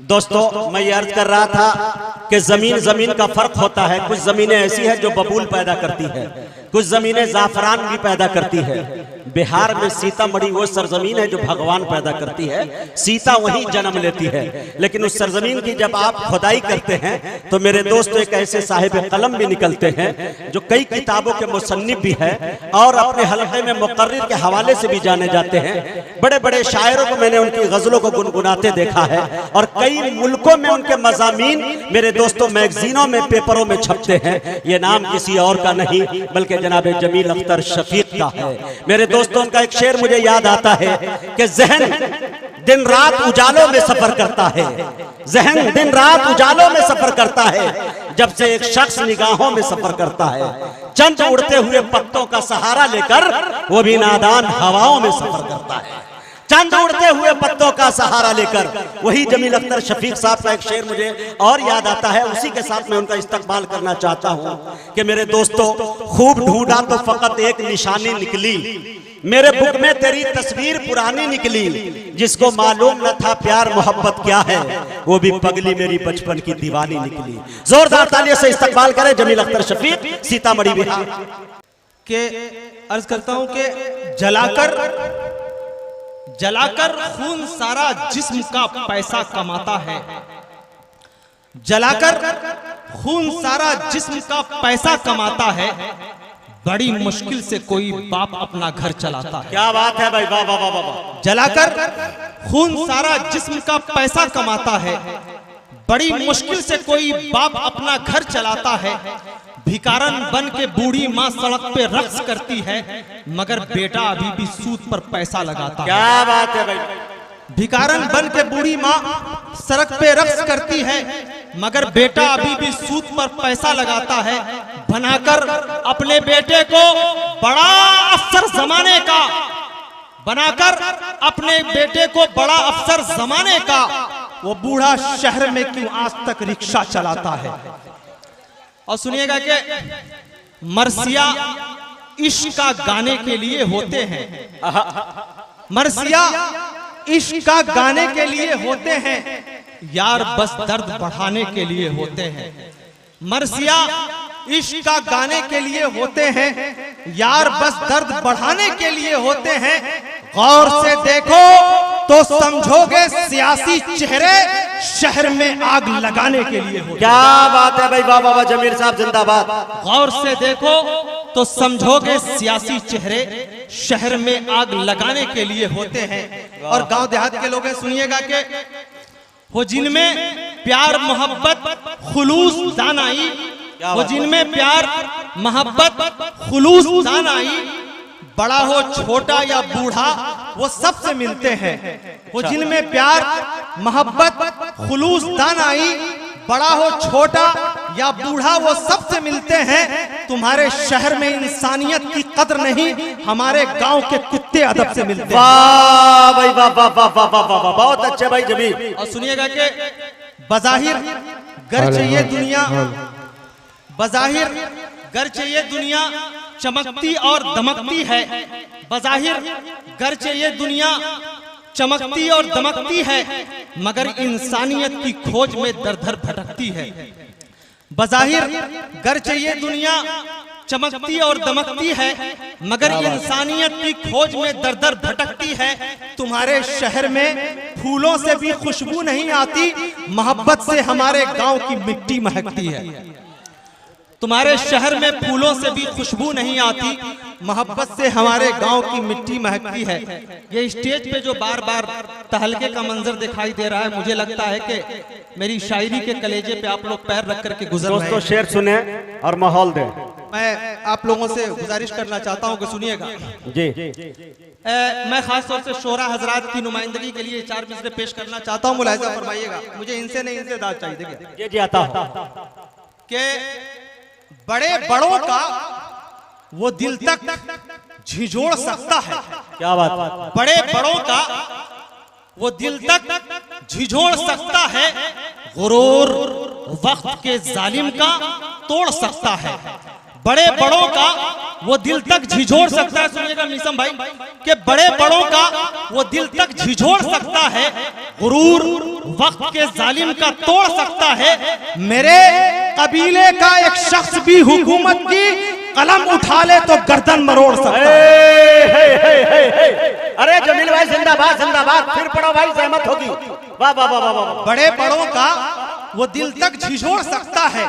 दोस्तों मैं ये अर्ज कर रहा था कि जमीन का फर्क होता है। कुछ जमीनें ऐसी है जो बबूल पैदा करती है, कुछ जमीनें जाफरान भी पैदा करती है। बिहार में सीतामढ़ी वो सरजमीन है जो भगवान पैदा करती है, सीता वहीं जन्म लेती है। लेकिन उस सरजमीन की जब आप खुदाई करते हैं तो मेरे दोस्त एक ऐसे साहिब कलम भी निकलते हैं जो कई किताबों के मुसन्निफ भी है और अपने हलके में मुकर्रिर के हवाले से भी जाने जाते हैं। बड़े बड़े शायरों को मैंने उनकी गजलों को गुनगुनाते देखा है और कई मुल्कों में उनके मज़ामीन मेरे दोस्तों मैगजीनों में, पेपरों में छपते हैं। ये नाम किसी और का नहीं बल्कि जनाब जमील अख्तर शफीक का है। मेरे दोस्तों उनका एक शेर मुझे याद आता है कि ज़हन दिन रात उजालों में सफर करता है, ज़हन दिन रात उजालों में सफर करता है, जब से एक शख्स निगाहों में सफर करता है। चंद उड़ते हुए पत्तों का सहारा लेकर वो भी नादान हवाओं में सफर करता है। चंद उड़ते हुए पत्तों का सहारा लेकर, वही जमील अख्तर शफीक साहब का एक शेर मुझे और याद आता है। उसी के साथ मैं उनका इस्तकबाल करना चाहता हूं कि मेरे दोस्तों, खूब ढूंढा तो फकत एक निशानी निकली, मेरे बुक में तेरी तस्वीर पुरानी निकली, जिसको मालूम न था प्यार मोहब्बत क्या है, वो भी पगली मेरी बचपन की दीवानी निकली। जोरदार तालियों से इस्तकबाल करें जमील अख्तर शफीक, सीतामढ़ी बिहार के। अर्ज करता हूं कि जलाकर खून सारा जिस्म का पैसा कमाता है, जलाकर खून सारा जिस्म का पैसा कमाता है, बड़ी मुश्किल से कोई बाप अपना घर चलाता है। क्या बात है भाई, वाह वाह वाह वाह। जलाकर खून सारा जिस्म का पैसा कमाता है, बड़ी मुश्किल से कोई बाप अपना घर चलाता है। भिकारन बन के बूढ़ी माँ सड़क पे रक्स करती है, मगर बेटा अभी भी सूद पर पैसा लगाता है। क्या बात है भाई। भिकारन बन के बूढ़ी माँ सड़क पे रक्स करती है, मगर बेटा अभी भी सूद पर पैसा लगाता है। बनाकर अपने बेटे को बड़ा अफसर जमाने का, बनाकर अपने बेटे को बड़ा अफसर जमाने का, वो बूढ़ा शहर में क्यों आज तक रिक्शा चलाता है। और सुनिएगा कि मरसिया इश्क का गाने के लिए होते हैं, मरसिया इश्क का गाने के लिए होते हैं, यार बस दर्द बढ़ाने के लिए होते हैं। मरसिया इश्क का गाने के लिए होते हैं, यार बस दर्द बढ़ाने के लिए होते हैं। गौर से देखो तो समझोगे सियासी चेहरे शहर में आग लगाने के लिए होते हैं। क्या बात है भाई, वाह वाह वाह, जमीर साहब जिंदाबाद। गौर से देखो तो समझोगे सियासी चेहरे शहर में आग लगाने के लिए होते हैं। और गांव देहात के लोग सुनिएगा कि वो जिनमें प्यार मोहब्बत खुलूस दानाई, वो जिनमें प्यार मोहब्बत खुलूस दानाई, बड़ा हो छोटा या बूढ़ा वो सबसे मिलते हैं। वो जिनमें प्यार मोहब्बत खुलूस दानाई, बड़ा हो छोटा या बूढ़ा वो सबसे मिलते हैं। तुम्हारे शहर में इंसानियत की कदर नहीं, हमारे गांव के कुत्ते अदब से मिलते हैं। वाह भाई वाह वाह वाह वाह वाह वाह, बहुत अच्छे भाई जमील। और सुनिएगा कि बज़ाहिर गर्चे ये दुनिया, बज़ाहिर गर्चे ये दुनिया चमकती और दमकती है, बज़ाहिर गर्चे ये दुनिया चमकती और दमकती है, मगर इंसानियत की खोज में दर दर भटकती है। बज़ाहिर गर्चे ये दुनिया चमकती और दमकती है, मगर इंसानियत की खोज में दर दर भटकती है। तुम्हारे शहर में फूलों से भी खुशबू नहीं आती, मोहब्बत से हमारे गांव की मिट्टी महकती है। तुम्हारे शहर में फूलों से भी खुशबू नहीं आती, मोहब्बत से हमारे गांव की मिट्टी महकती है। ये स्टेज पे जो बार बार तहलके का मंजर दिखाई दे रहा है, मुझे लगता है कि मेरी शायरी के कलेजे पे आप लोग पैर रख करके गुजर रहे हैं। दोस्तों शेर सुने और माहौल दे। मैं आप लोगों से गुजारिश करना चाहता हूं कि सुनिएगा जी। मैं खास तौर से शोरा हजरात की नुमाइंदगी के लिए 4 मिसरे पेश करना चाहता हूं, मुलाहिजा फरमाइएगा। मुझे इनसे नहीं, इनसे दाद चाहिए। देखिए जी आता हूं कि बड़े बड़ों का वो दिल तक झिझोड़ सकता है। क्या बात। बड़े बड़ों का वो दिल तक झिझोड़ सकता है, गुरूर वक्त के जालिम का तोड़ सकता है। बड़े बड़ों का वो दिल तक झिझोड़ सकता है। सुनिएगा मीसम भाई कि बड़े बड़ों का वो दिल तक झिझोड़ सकता है, गुरूर वक्त के जालिम का तोड़ सकता है, मेरे कबीले का एक शख्स भी हुकूमत की कलम उठा ले तो गर्दन मरोड़ सकता है। अरे जमील भाई जिंदाबाद जिंदाबाद, फिर पढ़ो भाई, सहमत होगी। वाह वाह वाह वाह। बड़े बड़ों का वो दिल तक झिझोड़ सकता है,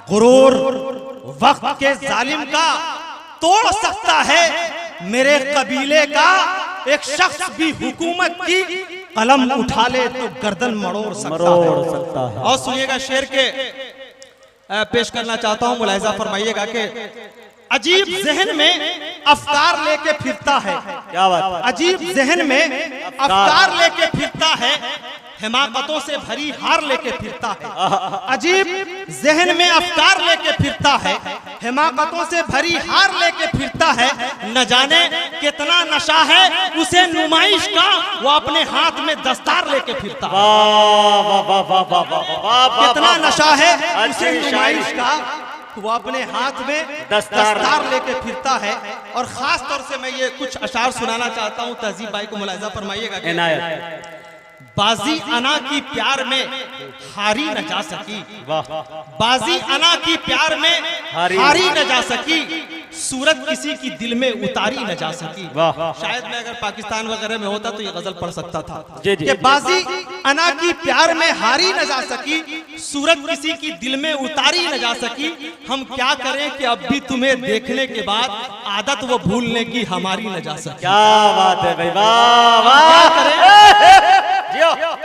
गुरूर वक्त के जालिम का तोड़ सकता है, मेरे कबीले का एक शख्स भी हुकूमत की कलम उठा ले तो गर्दन मरोड़ सकता है। और सुनिएगा, शेर के पेश करना चाहता हूं, मुलाहिजा फरमाइएगा कि अजीब जहन में अफकार लेके फिरता है। क्या बात? अजीब जहन में अफकार लेके फिरता है, हिमाकतों से भरी हार लेके फिरता है। अजीब जहन में अफकार लेके फिरता है, हिमाकतों से भरी हार लेके फिरता है, न जाने कितना नशा है उसे नुमाइश का, वो अपने हाथ में दस्तार लेके फिरता है। कितना नशा है उसे नुमाइश का, वो अपने हाथ में दस्तार लेके फिरता है। और खास तौर से मैं ये कुछ अशार सुनाना चाहता हूँ, तहजीब भाई को मुलाहिजा फरमाइएगा। बाजी अना की प्यार में हारी न जा सकी, बाजी अना की प्यार में हारी न जा सकी, सूरत किसी की दिल में उतारी न जा सकी। शायद मैं अगर पाकिस्तान वगैरह में होता तो ये गजल पढ़ सकता था कि बाजी अना की प्यार में हारी न जा सकी, सूरत किसी की दिल में उतारी न जा सकी, हम क्या करें कि अब भी तुम्हें देखने के बाद आदत वो भूलने की हमारी न जा सकी। क्या बात है भाई, वाह वाह। क्या करें,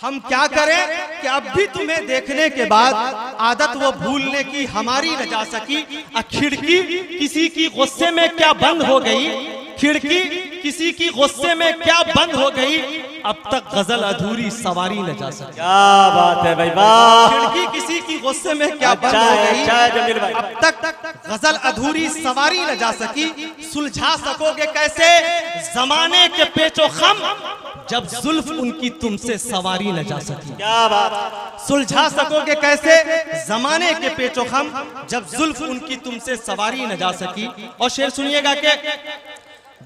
हम क्या करें कि अब भी तुम्हें देखने के बाद आदत वो भूलने की हमारी न जा सकी। खिड़की किसी की गुस्से में क्या बंद हो गई, खिड़की किसी की गुस्से में क्या बंद हो गई, अब तक गजल अधूरी सवारी न जा सकी। क्या बात है भाई, वाह। खिड़की किसी की गुस्से में क्या बंद हो गई, अब तक गजल अधूरी सवारी न जा सकी। सुलझा सकोगे कैसे जमाने के पेचो खम, जब जुल्फ उनकी तुमसे सवारी न जा सकी। क्या बात। सुलझा सकोगे कैसे जमाने के पेचो खम, जब जुल्फ उनकी तुमसे सवारी न जा सकी। और शेर सुनिएगा कि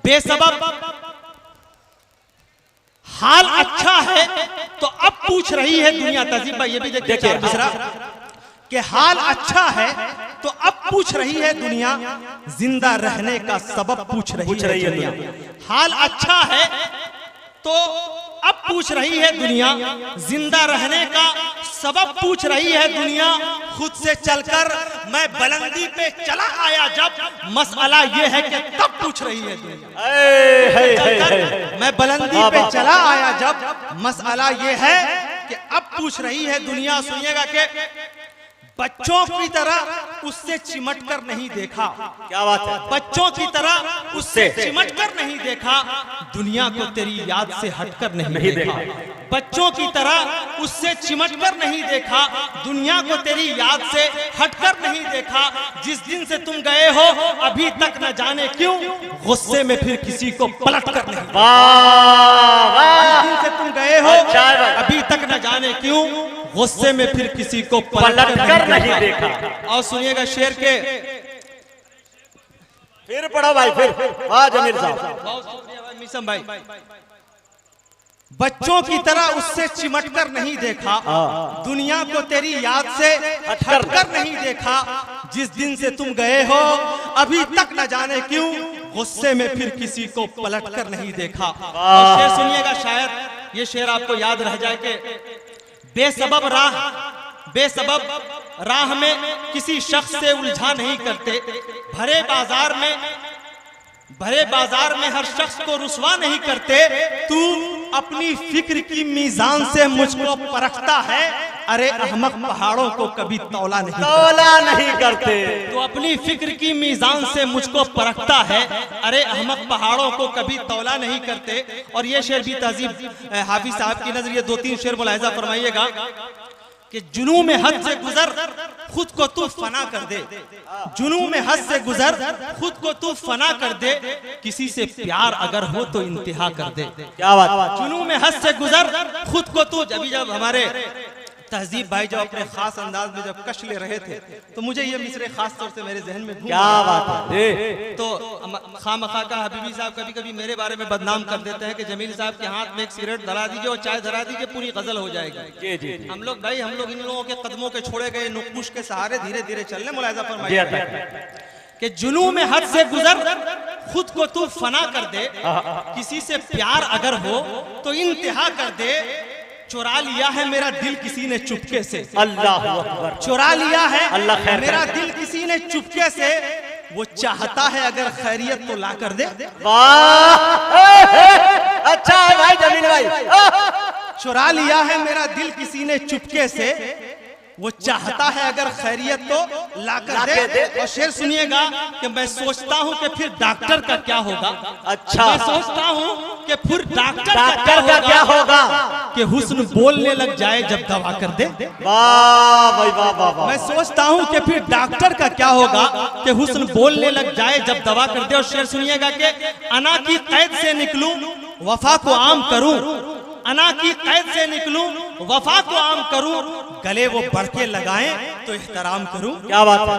बेसबब हाल अच्छा है तो अब पूछ रही है दुनिया। तहजीब भाई ये भी देखिए दूसरा कि हाल अच्छा है तो अब पूछ रही है दुनिया, जिंदा रहने का सबब पूछ रही है दुनिया। हाल अच्छा है तो अब पूछ रही है दुनिया, जिंदा रहने का सबब पूछ रही है दुनिया। खुद से चलकर मैं बुलंदी पे चला आया जब, मसला ये है कि तब पूछ रही है दुनिया। मैं बुलंदी पे चला आया जब, मसला ये है कि अब पूछ रही है दुनिया। सुनिएगा कि बच्चों की तरह उससे चिमट कर नहीं देखा। क्या बात है। बच्चों की तरह उससे चिमट कर नहीं देखा, दुनिया को तेरी याद से हटकर नहीं देखा। बच्चों की तरह उससे चिमट कर नहीं देखा, दुनिया को तेरी याद से हटकर नहीं देखा। जिस दिन से तुम गए हो अभी तक न जाने क्यों, गुस्से में फिर किसी को पलट कर नहीं। जिस दिन से तुम गए हो अभी तक न जाने क्यों, गुस्से में फिर किसी को पलट कर नहीं देखा। और सुनिएगा शेर के, फिर पढ़ो भाई, फिर। वाह जमीर साहब। मिसम भाई, बच्चों की तरह उससे चिमट कर नहीं देखा, दुनिया को तेरी याद से हटकर नहीं देखा। जिस दिन से तुम गए हो अभी तक न जाने क्यों, गुस्से में फिर किसी को पलट कर नहीं देखा। और शेर सुनिएगा, शायद ये शेर आपको याद रह जाए कि बेसबब राह में किसी शख्स से उलझा नहीं करते, भरे बाजार में हर शख्स को रुसवा नहीं करते। तू अपनी फिक्र की मीजान से मुझको परखता है, अरे अहमक पहाड़ों को कभी तौला नहीं करते। तो अपनी फिक्र की मीजान से मुझको परखता है, अरे अहमक पहाड़ों को कभी तौला नहीं करते। और ये शेर भी तहजीब हाफिज साहब की नजर, ये 2-3 शेर मुलाहिजा फरमाइएगा कि जुनू में हद से गुजर खुद को तू फना कर दे, जुनू में हद से गुजर खुद को तू फना कर दे, किसी से प्यार अगर हो तो इंतहा कर दे। क्या बात। जुनू में हद से गुजर खुद को तू, जब हमारे तहजीब भाई जब अपने खास अंदाज में जब कश ले रहे थे तो मुझे ये मिसरे खास तौर से मेरे जहन में घूम क्या बात है। तो खामखा का हबीबी साहब कभी कभी मेरे बारे में बदनाम कर देते हैं कि जमील साहब के हाथ में एक सिगरेट धरा दीजिए और चाय धरा दीजिए, पूरी गजल हो जाएगी। जी जी जी। हम लोग इन लोगों के कदमों के छोड़े गए नुक्कुश के सहारे धीरे धीरे चलने मुलाहिजा फरमाइए कि जुनून में हद से गुजर खुद को तू फना कर दे, किसी से प्यार अगर हो तो इंतहा कर दे, चुरा लिया है मेरा दिल किसी ने चुपके से। अल्लाह अकबर। चुरा लिया है अल्लाह खैर मेरा दिल किसी ने चुपके से, वो चाहता है अगर खैरियत तो ला कर दे। वाह अच्छा है भाई जमील भाई। चुरा लिया है मेरा दिल किसी ने चुपके से, वो चाहता है अगर खैरियत तो ला कर दे। और शेर सुनिएगा कि मैं सोचता हूँ कि फिर डॉक्टर का क्या होगा। अच्छा। मैं सोचता हूँ कि फिर डॉक्टर का क्या होगा कि हुस्न बोलने लग जाए जब दवा कर दे। वाह भाई वाह वाह वाह। मैं सोचता हूँ कि फिर डॉक्टर का क्या होगा कि हुस्न बोलने लग जाए जब दवा कर दे। और शेर सुनिएगा कि अना की कैद से निकलूं वफा को आम करूं, अना की कैद से निकलूं वफा को आम करूं, गले वो बढ़ के लगाएं तो एहतराम करूं। क्या बात है।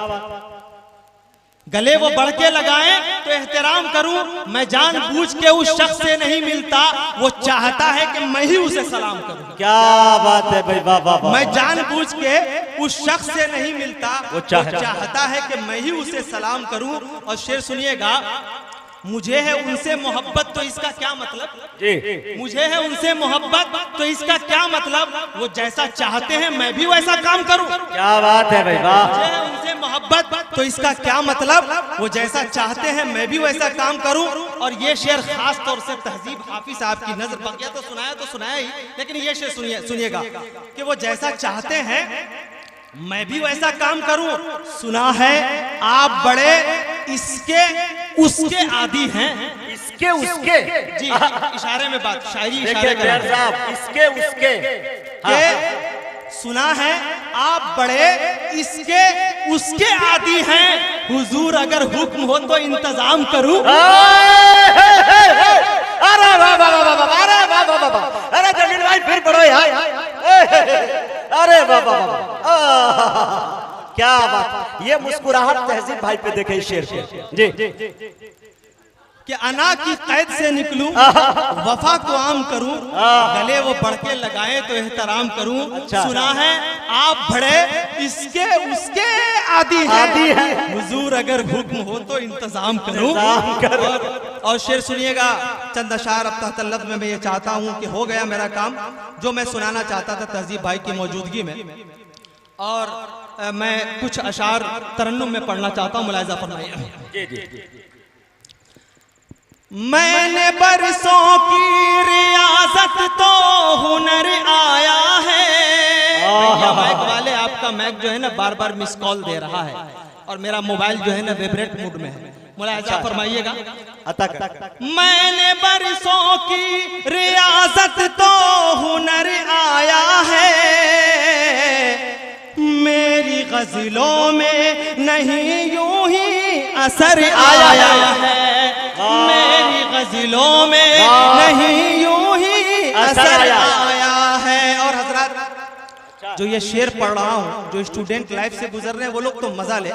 गले वो बढ़ के लगाएं तो एहतराम करूं, मैं जानबूझ के उस शख्स से नहीं मिलता, वो चाहता है कि मैं ही उसे सलाम करूं। क्या बात है भाई वाह वाह वाह। मैं जानबूझ के उस शख्स से नहीं मिलता, वो चाहता है कि मैं ही उसे सलाम करूं। और शेर सुनिएगा, मुझे है उनसे मोहब्बत तो इसका क्या मतलब जी। मुझे है उनसे मोहब्बत तो इसका क्या मतलब, वो जैसा चाहते हैं मैं भी वैसा काम करूं। क्या बात है भाई वाह। मुझे है उनसे मोहब्बत तो इसका क्या मतलब, वो जैसा चाहते हैं मैं भी वैसा काम करूं। और ये शेर खास तौर से तहजीब हाफिज साहब की नजर बकिया तो सुनाया ही, लेकिन ये शेर सुनिएगा कि वो जैसा चाहते हैं मैं भी वैसा काम करूं। सुना है आप बड़े इसके उसके आदि हैं। इसके उसके जी इशारे में बात, शायरी इशारे कर रहे हैं। इसके उसके के सुना है आप बड़े इसके उसके आदि हैं, हुजूर अगर हुक्म हो तो इंतजाम करूं। अरे वाह वाह वाह वाह, अरे वाह वाह वाह, अरे जमील भाई फिर पढ़ो यार। अरे वाह वाह वाह, क्या बात। ये मुस्कुराहट तहजीब भाई पे देखे शेर पे जी। कि अना की कैद से निकलूं वफा को आम करूं, गले वो बढ़ के लगाए तो एहतराम करूं। अच्छा। सुना है आप बड़े इसके उसके आदि हैं, हुजूर अगर हुक्म हो तो इंतजाम करूं। और शेर सुनिएगा, चंद अशार अब तहत लफ्ज़ में मैं ये चाहता हूं कि हो गया मेरा काम जो मैं सुनाना चाहता था तहजीब भाई की मौजूदगी में। और मैं कुछ अशार तरन्नुम में पढ़ना चाहता हूं, मुलाहिजा फरमाइए। मैंने बरसों की रियाजत तो हुनर आया है। भैया माइक वाले, आपका माइक जो है ना बार बार मिस कॉल दे रहा है और मेरा मोबाइल जो है ना वाइब्रेट मोड में है, मुलाहिजा फरमाइएगा। मैंने बरसों की रियाजत तो हुनर आया है, मेरी गजलों में नहीं यूं ही असर आया है, मेरी गजलों में नहीं यूं ही असर आया है। और हजरत जो ये शेर पढ़ रहा हूँ, जो स्टूडेंट लाइफ से गुजर रहे हैं वो लोग तो मजा ले,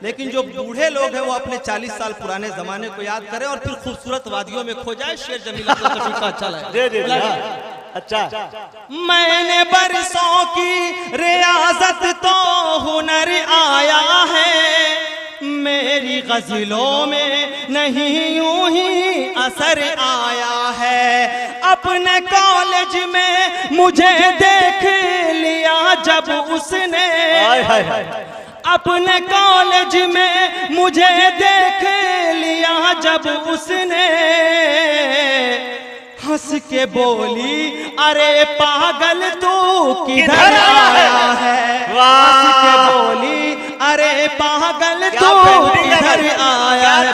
लेकिन जो बूढ़े लोग हैं वो अपने 40 साल पुराने जमाने को याद करें और फिर खूबसूरत वादियों में खो जाए। शेर जमील का अच्छा लगे। अच्छा। मैंने बरसों की रियाजत तो हुनर आया है, मेरी गजलों में नहीं यूं ही असर आया है। अपने कॉलेज में मुझे देख लिया जब उसने, अपने कॉलेज में मुझे देख लिया जब उसने, हंस के बोली अरे पागल तू किधर आया है। हंस के बोली अरे पागल तू किधर आया है।